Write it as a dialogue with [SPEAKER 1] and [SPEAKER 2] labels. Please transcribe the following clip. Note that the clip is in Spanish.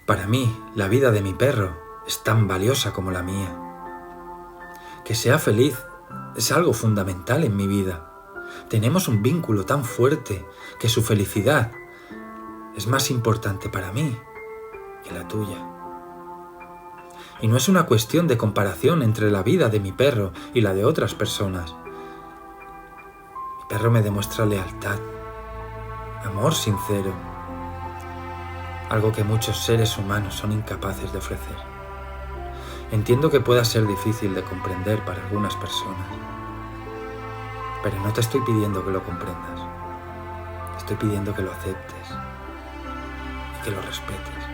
[SPEAKER 1] Para mí, la vida de mi perro es tan valiosa como la mía. Que sea feliz es algo fundamental en mi vida. Tenemos un vínculo tan fuerte que su felicidad es más importante para mí que la tuya. Y no es una cuestión de comparación entre la vida de mi perro y la de otras personas. Mi perro me demuestra lealtad, amor sincero, algo que muchos seres humanos son incapaces de ofrecer. Entiendo que pueda ser difícil de comprender para algunas personas, pero no te estoy pidiendo que lo comprendas. Estoy pidiendo que lo aceptes y que lo respetes.